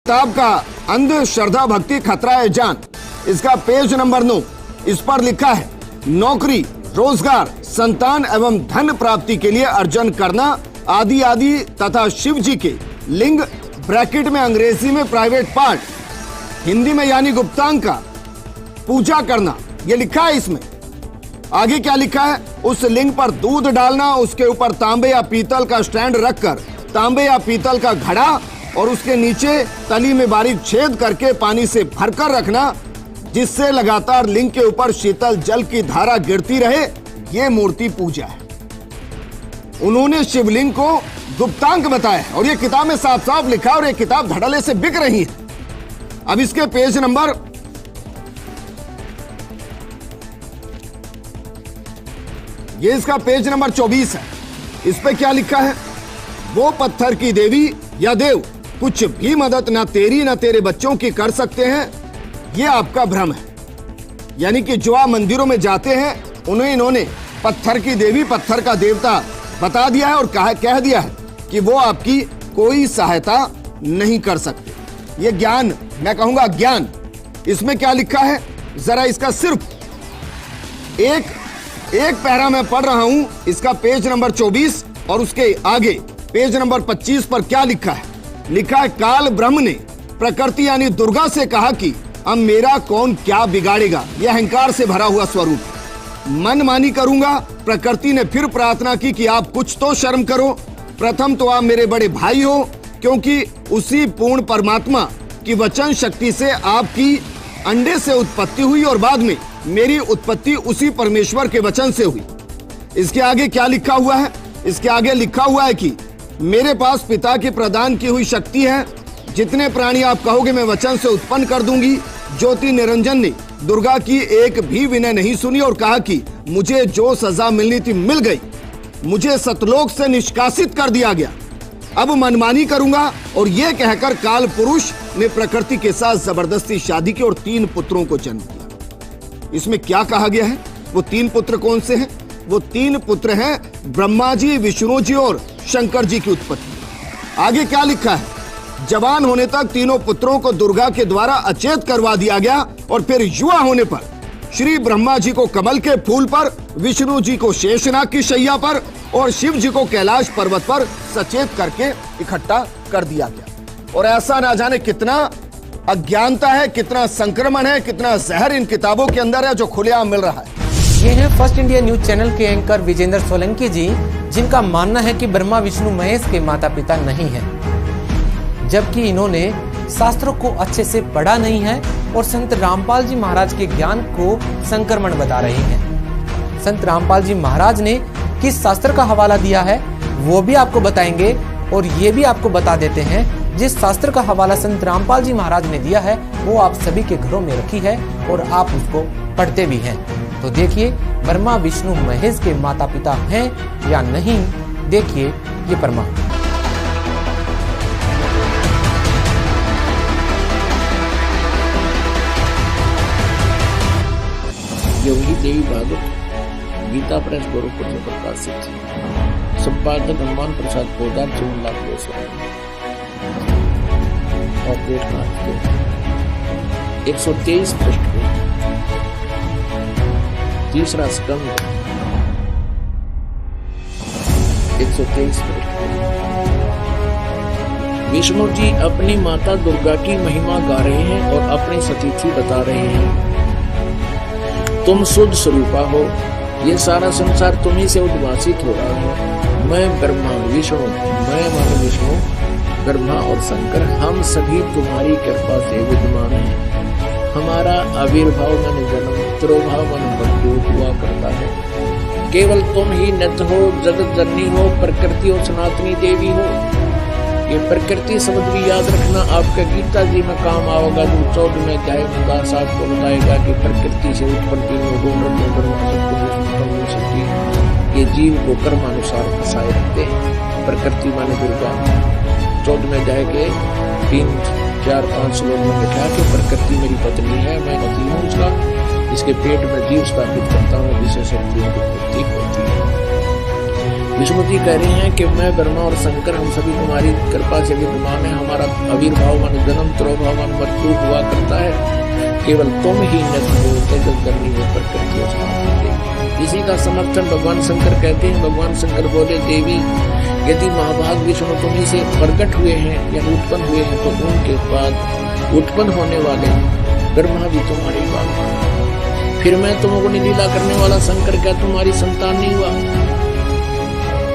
किताब का अंध श्रद्धा भक्ति खतरा है जान, इसका पेज नंबर 9। इस पर लिखा है नौकरी, रोजगार, संतान एवं धन प्राप्ति के लिए अर्जन करना आदि आदि तथा शिव जी के लिंग ब्रैकेट में अंग्रेजी में प्राइवेट पार्ट, हिंदी में यानी गुप्तांग का पूजा करना, ये लिखा है इसमें। आगे क्या लिखा है, उस लिंग पर दूध डालना, उसके ऊपर तांबे या पीतल का स्टैंड रखकर तांबे या पीतल का घड़ा और उसके नीचे तली में बारीक छेद करके पानी से भरकर रखना, जिससे लगातार लिंग के ऊपर शीतल जल की धारा गिरती रहे, यह मूर्ति पूजा है। उन्होंने शिवलिंग को गुप्तांग बताया और यह किताब में साफ साफ लिखा और यह किताब धड़ल्ले से बिक रही है। अब इसके पेज नंबर ये इसका पेज नंबर 24 है। इस पे क्या लिखा है, वो पत्थर की देवी या देव कुछ भी मदद ना तेरी ना तेरे बच्चों की कर सकते हैं, ये आपका भ्रम है। यानी कि जो आप मंदिरों में जाते हैं उन्हें इन्होंने पत्थर की देवी, पत्थर का देवता बता दिया है और कह दिया है कि वो आपकी कोई सहायता नहीं कर सकते। ये ज्ञान, मैं कहूंगा ज्ञान। इसमें क्या लिखा है, जरा इसका सिर्फ एक पैरा मैं पढ़ रहा हूं, इसका पेज नंबर 24 और उसके आगे पेज नंबर 25 पर क्या लिखा है। लिखा है काल ब्रह्म ने प्रकृति यानी दुर्गा से कहा कि अब मेरा कौन क्या बिगाड़ेगा, यह अहंकार से भरा हुआ स्वरूप, मनमानी करूंगा। प्रकृति ने फिर प्रार्थना की कि आप कुछ तो शर्म करो, प्रथम तो आप मेरे बड़े भाई हो, क्योंकि उसी पूर्ण परमात्मा की वचन शक्ति से आपकी अंडे से उत्पत्ति हुई और बाद में मेरी उत्पत्ति उसी परमेश्वर के वचन से हुई। इसके आगे क्या लिखा हुआ है, इसके आगे लिखा हुआ है कि मेरे पास पिता की प्रदान की हुई शक्ति है, जितने प्राणी आप कहोगे मैं वचन से उत्पन्न कर दूंगी। ज्योति निरंजन ने दुर्गा की एक भी विनय नहीं सुनी और कहा कि मुझे जो सजा मिलनी थी मिल गई, मुझे सतलोक से निष्कासित कर दिया गया, अब मनमानी करूंगा। और यह कहकर काल पुरुष ने प्रकृति के साथ जबरदस्ती शादी की और 3 पुत्रों को जन्म दिया। इसमें क्या कहा गया है, वो 3 पुत्र कौन से हैं, वो 3 पुत्र हैं ब्रह्मा जी, विष्णु जी और शंकर जी की उत्पत्ति। आगे क्या लिखा है, जवान होने तक तीनों पुत्रों को दुर्गा के द्वारा अचेत करवा दिया गया और फिर युवा होने पर श्री ब्रह्मा जी को कमल के फूल पर, विष्णु जी को शेषनाग की शैया पर और शिव जी को कैलाश पर्वत पर सचेत करके इकट्ठा कर दिया गया। और ऐसा ना जाने कितना अज्ञानता है, कितना संक्रमण है, कितना जहर इन किताबों के अंदर है जो खुलेआम मिल रहा है। ये हैं फर्स्ट इंडिया न्यूज चैनल के एंकर विजेंद्र सोलंकी जी, जिनका मानना है कि ब्रह्मा विष्णु महेश के माता पिता नहीं हैं, जबकि इन्होंने शास्त्रों को अच्छे से पढ़ा नहीं है और संत रामपाल जी महाराज के ज्ञान को संक्रमण बता रहे हैं। संत रामपाल जी महाराज ने किस शास्त्र का हवाला दिया है वो भी आपको बताएंगे और ये भी आपको बता देते हैं जिस शास्त्र का हवाला संत रामपाल जी महाराज ने दिया है वो आप सभी के घरों में रखी है और आप उसको पढ़ते भी हैं। तो देखिए ब्रह्मा विष्णु महेश के माता पिता हैं या नहीं, देखिए ये प्रमाण। योगी देवी भागवत गीता प्रेस गोरखपुर में प्रकाशित, संपादक हनुमान प्रसाद पोदार, 4 लाख 123 पृष्ठ पे 3रा स्कंद 123 पृष्ठ पे विष्णु जी अपनी माता दुर्गा की महिमा गा रहे हैं और अपनी सतीथि बता रहे हैं। तुम शुद्ध स्वरूपा हो, ये सारा संसार तुम्ही से उद्भासित हो रहा है। मैं ब्रह्मा विष्णु, मैं मन विष्णु ब्रह्मा और शंकर, हम सभी तुम्हारी कृपा से विद्यमान हैं। हमारा आविर्भाव मन जन्म, तिरोभाव मन मृत्यु हुआ करता है। केवल तुम ही नित्य हो, जगत जननी हो, प्रकृति और सनातनी देवी हो। ये प्रकृति शब्द भी याद रखना, आपका गीता जी में काम आएगा। जो 14 में अध्याय में दास आपको बताएगा कि प्रकृति से उत्पत्ति ये जीव को कर्मानुसार फंसाए रखते हैं। प्रकृति माने दुर्गा। 14 में अध्याय के 3, 4, 5 श्लोक में लिखा कि प्रकृति मेरी पत्नी है, मैं पति हूँ उसका, इसके पेट में जीव स्थापित करता हूँ, जिसे शक्तियों की उत्पत्ति होती है। विष्णु जी कह रहे हैं कि मैं ब्रह्मा और शंकर हम सभी तुम्हारी कृपा से विद्यमान है। हमारा आविर्भाव मन जन्म त्रोभाव मन मृत्यु हुआ करता है, केवल तुम ही नष्ट हो जगत करनी हो प्रकृति। इसी का समर्थन भगवान शंकर कहते हैं। भगवान शंकर बोले, देवी यदि महाभाग विष्णु तुम्ही से प्रकट हुए हैं या उत्पन्न हुए हैं तो उनके बाद उत्पन्न होने वाले ब्रह्मा भी तुम्हारी बात। फिर मैं तुमको लीला करने वाला शंकर क्या तुम्हारी संतान नहीं हुआ?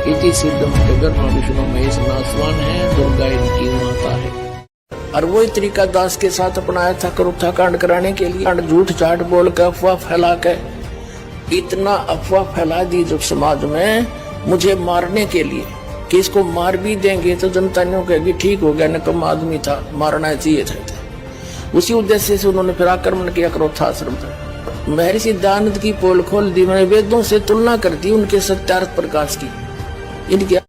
इति सिद्धम के ब्रह्मा विष्णु महेश नासवान है, दुर्गा इनकी माता है। और वही तरीका दास के साथ अपनाया था करुथा कांड कराने के लिए। झूठ चाट बोल कर अफवाह फैला कर इतना अफवाह फैला दी जब समाज में मुझे मारने के लिए कि इसको मार भी देंगे तो जनता ने कहेगी ठीक हो गया, निकम्मा आदमी था, मारना चाहिए था। उसी उद्देश्य से उन्होंने फिर आक्रमण किया क्रोधाश्रम पर। महर्षि दयानंद की पोल खोल दी, मैंने वेदों से तुलना कर दी उनके सत्यार्थ प्रकाश की। इनके